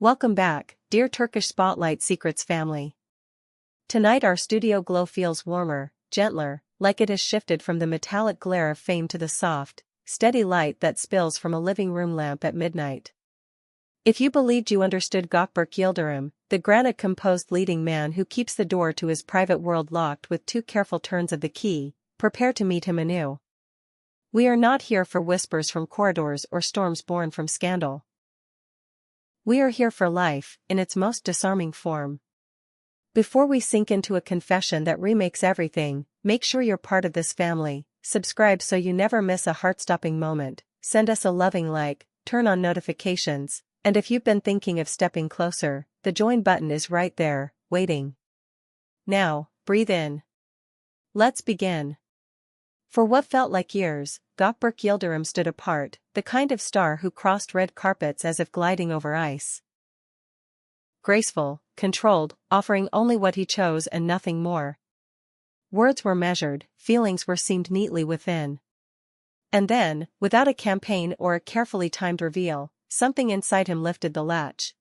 Welcome back, dear Turkish Spotlight Secrets family. Tonight our studio glow feels warmer, gentler, like it has shifted from the metallic glare of fame to the soft, steady light that spills from a living room lamp at midnight. If you believed you understood Gökberk Yıldırım, the granite-composed leading man who keeps the door to his private world locked with 2 careful turns of the key, prepare to meet him anew. We are not here for whispers from corridors or storms born from scandal. We are here for life, in its most disarming form. Before we sink into a confession that remakes everything, make sure you're part of this family, subscribe so you never miss a heart-stopping moment, send us a loving like, turn on notifications, and if you've been thinking of stepping closer, the join button is right there, waiting. Now, breathe in. Let's begin. For what felt like years, Gökberk Yıldırım stood apart, the kind of star who crossed red carpets as if gliding over ice. Graceful, controlled, offering only what he chose and nothing more. Words were measured, feelings were seamed neatly within. And then, without a campaign or a carefully timed reveal, something inside him lifted the latch.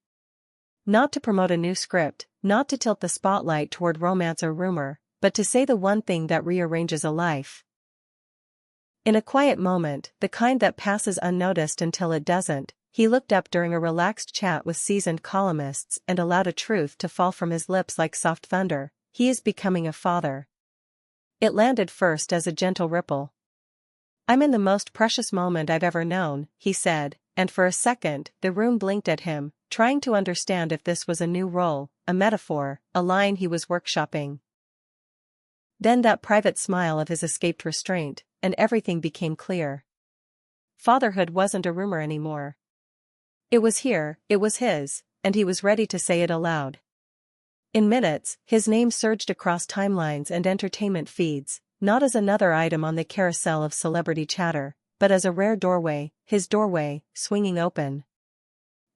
Not to promote a new script, not to tilt the spotlight toward romance or rumor, but to say the one thing that rearranges a life. In a quiet moment, the kind that passes unnoticed until it doesn't, he looked up during a relaxed chat with seasoned columnists and allowed a truth to fall from his lips like soft thunder: he is becoming a father. It landed first as a gentle ripple. "I'm in the most precious moment I've ever known," he said, and for a second, the room blinked at him, trying to understand if this was a new role, a metaphor, a line he was workshopping. Then that private smile of his escaped restraint, and everything became clear. Fatherhood wasn't a rumor anymore. It was here, it was his, and he was ready to say it aloud. In minutes, his name surged across timelines and entertainment feeds, not as another item on the carousel of celebrity chatter, but as a rare doorway, his doorway, swinging open.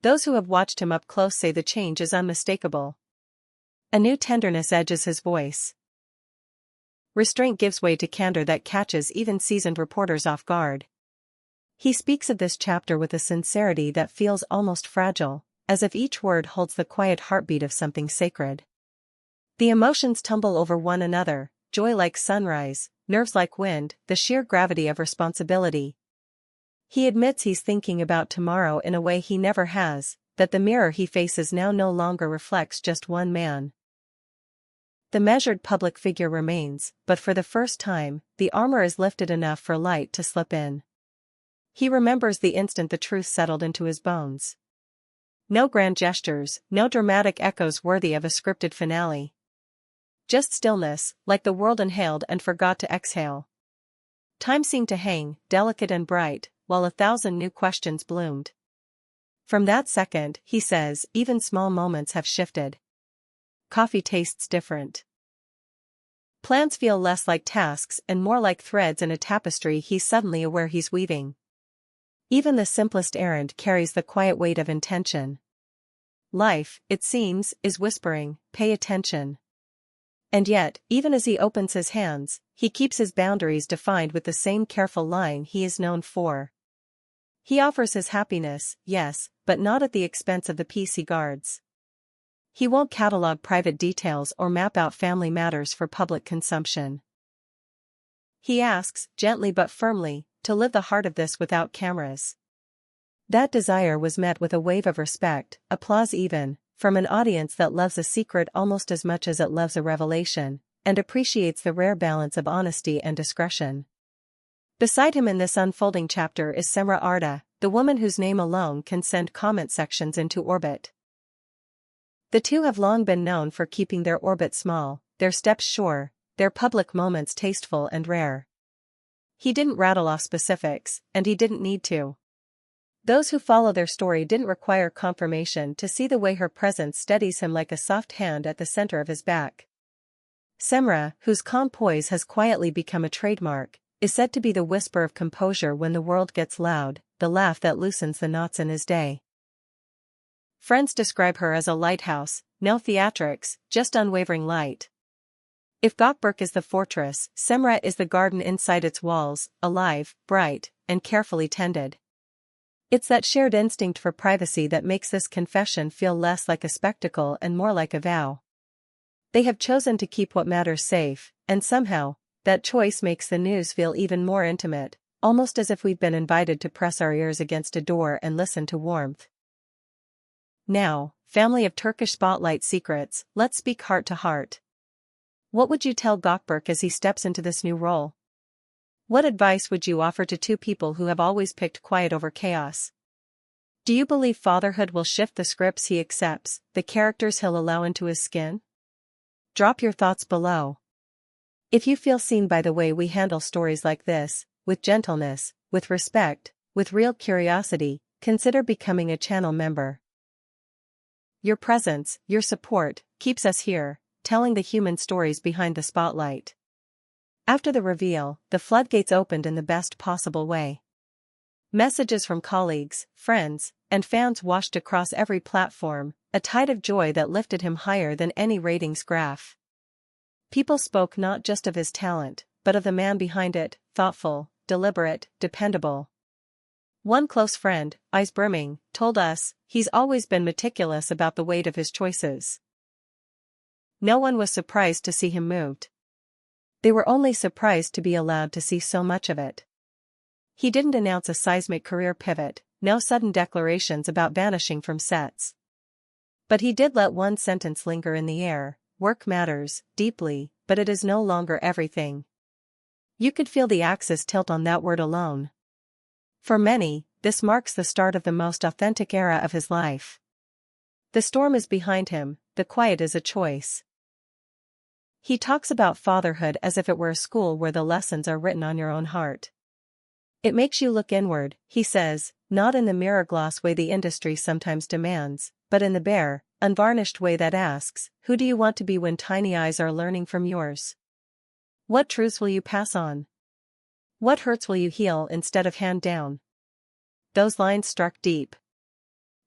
Those who have watched him up close say the change is unmistakable. A new tenderness edges his voice. Restraint gives way to candor that catches even seasoned reporters off guard. He speaks of this chapter with a sincerity that feels almost fragile, as if each word holds the quiet heartbeat of something sacred. The emotions tumble over one another, joy like sunrise, nerves like wind, the sheer gravity of responsibility. He admits he's thinking about tomorrow in a way he never has, that the mirror he faces now no longer reflects just one man. The measured public figure remains, but for the first time, the armor is lifted enough for light to slip in. He remembers the instant the truth settled into his bones. No grand gestures, no dramatic echoes worthy of a scripted finale. Just stillness, like the world inhaled and forgot to exhale. Time seemed to hang, delicate and bright, while 1,000 new questions bloomed. From that second, he says, even small moments have shifted. Coffee tastes different. Plans feel less like tasks and more like threads in a tapestry he's suddenly aware he's weaving. Even the simplest errand carries the quiet weight of intention. Life, it seems, is whispering, "Pay attention." And yet, even as he opens his hands, he keeps his boundaries defined with the same careful line he is known for. He offers his happiness, yes, but not at the expense of the peace he guards. He won't catalog private details or map out family matters for public consumption. He asks, gently but firmly, to live the heart of this without cameras. That desire was met with a wave of respect, applause even, from an audience that loves a secret almost as much as it loves a revelation, and appreciates the rare balance of honesty and discretion. Beside him in this unfolding chapter is Seamra Arda, the woman whose name alone can send comment sections into orbit. The two have long been known for keeping their orbit small, their steps sure, their public moments tasteful and rare. He didn't rattle off specifics, and he didn't need to. Those who follow their story didn't require confirmation to see the way her presence steadies him like a soft hand at the center of his back. Cemre, whose calm poise has quietly become a trademark, is said to be the whisper of composure when the world gets loud, the laugh that loosens the knots in his day. Friends describe her as a lighthouse, no theatrics, just unwavering light. If Gökberk is the fortress, Cemre is the garden inside its walls, alive, bright, and carefully tended. It's that shared instinct for privacy that makes this confession feel less like a spectacle and more like a vow. They have chosen to keep what matters safe, and somehow, that choice makes the news feel even more intimate, almost as if we've been invited to press our ears against a door and listen to warmth. Now, family of Turkish spotlight secrets, let's speak heart to heart. What would you tell Gökberk as he steps into this new role? What advice would you offer to two people who have always picked quiet over chaos? Do you believe fatherhood will shift the scripts he accepts, the characters he'll allow into his skin? Drop your thoughts below. If you feel seen by the way we handle stories like this, with gentleness, with respect, with real curiosity, consider becoming a channel member. Your presence, your support, keeps us here, telling the human stories behind the spotlight. After the reveal, the floodgates opened in the best possible way. Messages from colleagues, friends, and fans washed across every platform, a tide of joy that lifted him higher than any ratings graph. People spoke not just of his talent, but of the man behind it, thoughtful, deliberate, dependable. One close friend, eyes brimming, told us, he's always been meticulous about the weight of his choices. No one was surprised to see him moved. They were only surprised to be allowed to see so much of it. He didn't announce a seismic career pivot, no sudden declarations about vanishing from sets. But he did let one sentence linger in the air: work matters, deeply, but it is no longer everything. You could feel the axis tilt on that word alone. For many, this marks the start of the most authentic era of his life. The storm is behind him, the quiet is a choice. He talks about fatherhood as if it were a school where the lessons are written on your own heart. It makes you look inward, he says, not in the mirror gloss way the industry sometimes demands, but in the bare, unvarnished way that asks, who do you want to be when tiny eyes are learning from yours? What truths will you pass on? What hurts will you heal instead of hand down? Those lines struck deep.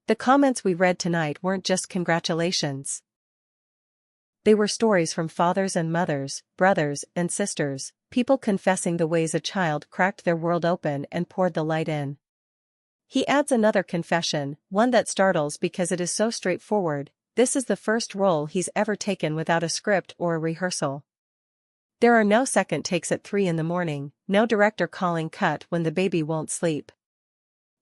The comments we read tonight weren't just congratulations. They were stories from fathers and mothers, brothers and sisters, people confessing the ways a child cracked their world open and poured the light in. He adds another confession, one that startles because it is so straightforward: this is the first role he's ever taken without a script or a rehearsal. There are no second takes at 3 a.m, no director calling cut when the baby won't sleep.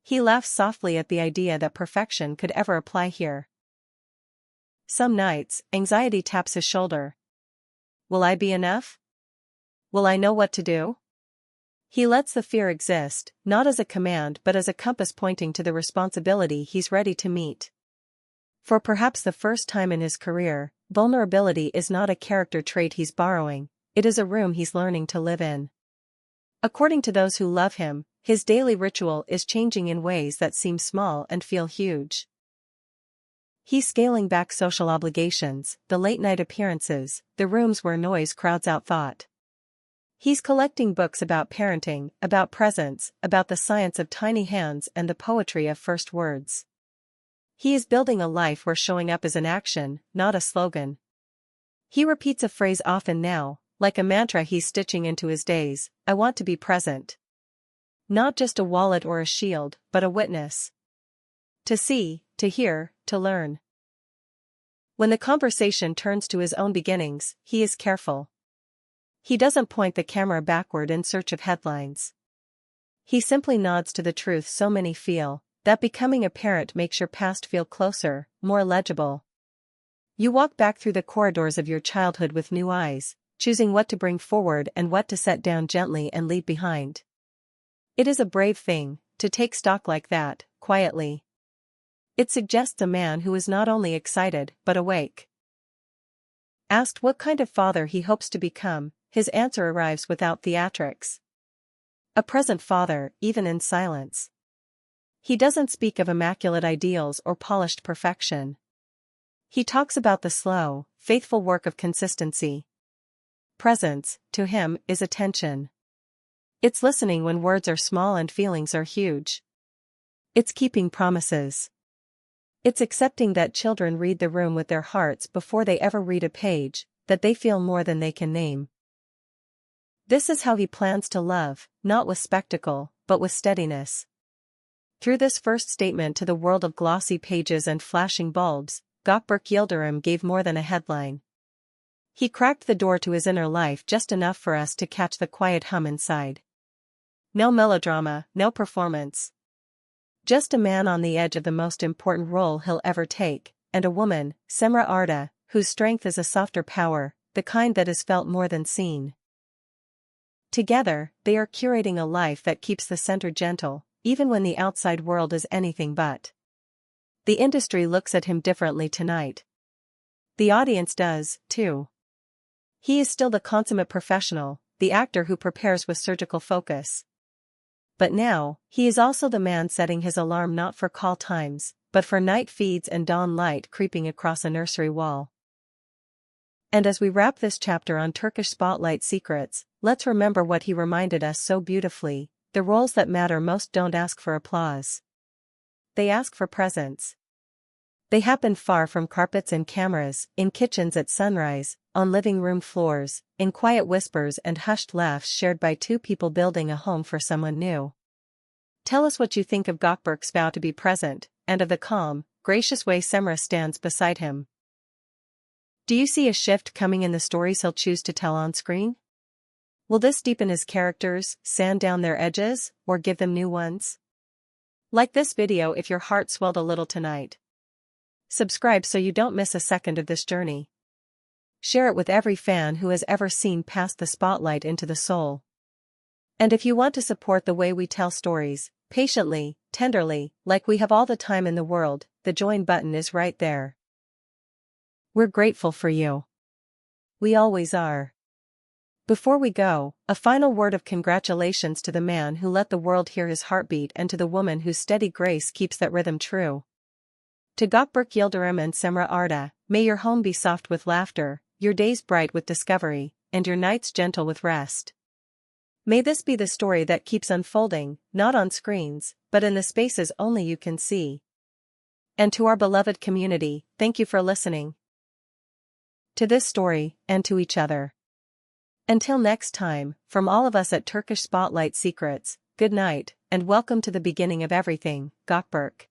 He laughs softly at the idea that perfection could ever apply here. Some nights, anxiety taps his shoulder. Will I be enough? Will I know what to do? He lets the fear exist, not as a command but as a compass pointing to the responsibility he's ready to meet. For perhaps the first time in his career, vulnerability is not a character trait he's borrowing, it is a room he's learning to live in. According to those who love him, his daily ritual is changing in ways that seem small and feel huge. He's scaling back social obligations, the late-night appearances, the rooms where noise crowds out thought. He's collecting books about parenting, about presence, about the science of tiny hands and the poetry of first words. He is building a life where showing up is an action, not a slogan. He repeats a phrase often now, like a mantra he's stitching into his days: I want to be present. Not just a wallet or a shield, but a witness. To see, to hear, to learn. When the conversation turns to his own beginnings, he is careful. He doesn't point the camera backward in search of headlines. He simply nods to the truth so many feel, that becoming a parent makes your past feel closer, more legible. You walk back through the corridors of your childhood with new eyes, choosing what to bring forward and what to set down gently and leave behind. It is a brave thing, to take stock like that, quietly. It suggests a man who is not only excited but awake. Asked what kind of father he hopes to become, his answer arrives without theatrics. A present father, even in silence. He doesn't speak of immaculate ideals or polished perfection. He talks about the slow, faithful work of consistency. Presence, to him, is attention. It's listening when words are small and feelings are huge. It's keeping promises. It's accepting that children read the room with their hearts before they ever read a page, that they feel more than they can name. This is how he plans to love, not with spectacle, but with steadiness. Through this first statement to the world of glossy pages and flashing bulbs, Gökberk Yıldırım gave more than a headline. He cracked the door to his inner life just enough for us to catch the quiet hum inside. No melodrama, no performance. Just a man on the edge of the most important role he'll ever take, and a woman, Seamra Arda, whose strength is a softer power, the kind that is felt more than seen. Together, they are curating a life that keeps the center gentle, even when the outside world is anything but. The industry looks at him differently tonight. The audience does, too. He is still the consummate professional, the actor who prepares with surgical focus. But now, he is also the man setting his alarm not for call times, but for night feeds and dawn light creeping across a nursery wall. And as we wrap this chapter on Turkish spotlight secrets, let's remember what he reminded us so beautifully: the roles that matter most don't ask for applause. They ask for presence. They happen far from carpets and cameras, in kitchens at sunrise, on living room floors, in quiet whispers and hushed laughs shared by two people building a home for someone new. Tell us what you think of Gökberk's vow to be present, and of the calm, gracious way Cemre stands beside him. Do you see a shift coming in the stories he'll choose to tell on screen? Will this deepen his characters, sand down their edges, or give them new ones? Like this video if your heart swelled a little tonight. Subscribe so you don't miss a second of this journey. Share it with every fan who has ever seen past the spotlight into the soul. And if you want to support the way we tell stories, patiently, tenderly, like we have all the time in the world, the join button is right there. We're grateful for you. We always are. Before we go, a final word of congratulations to the man who let the world hear his heartbeat and to the woman whose steady grace keeps that rhythm true. To Gökberk Yıldırım and Seamra Arda, may your home be soft with laughter, your days bright with discovery, and your nights gentle with rest. May this be the story that keeps unfolding, not on screens, but in the spaces only you can see. And to our beloved community, thank you for listening to this story, and to each other. Until next time, from all of us at Turkish Spotlight Secrets, good night, and welcome to the beginning of everything, Gökberk.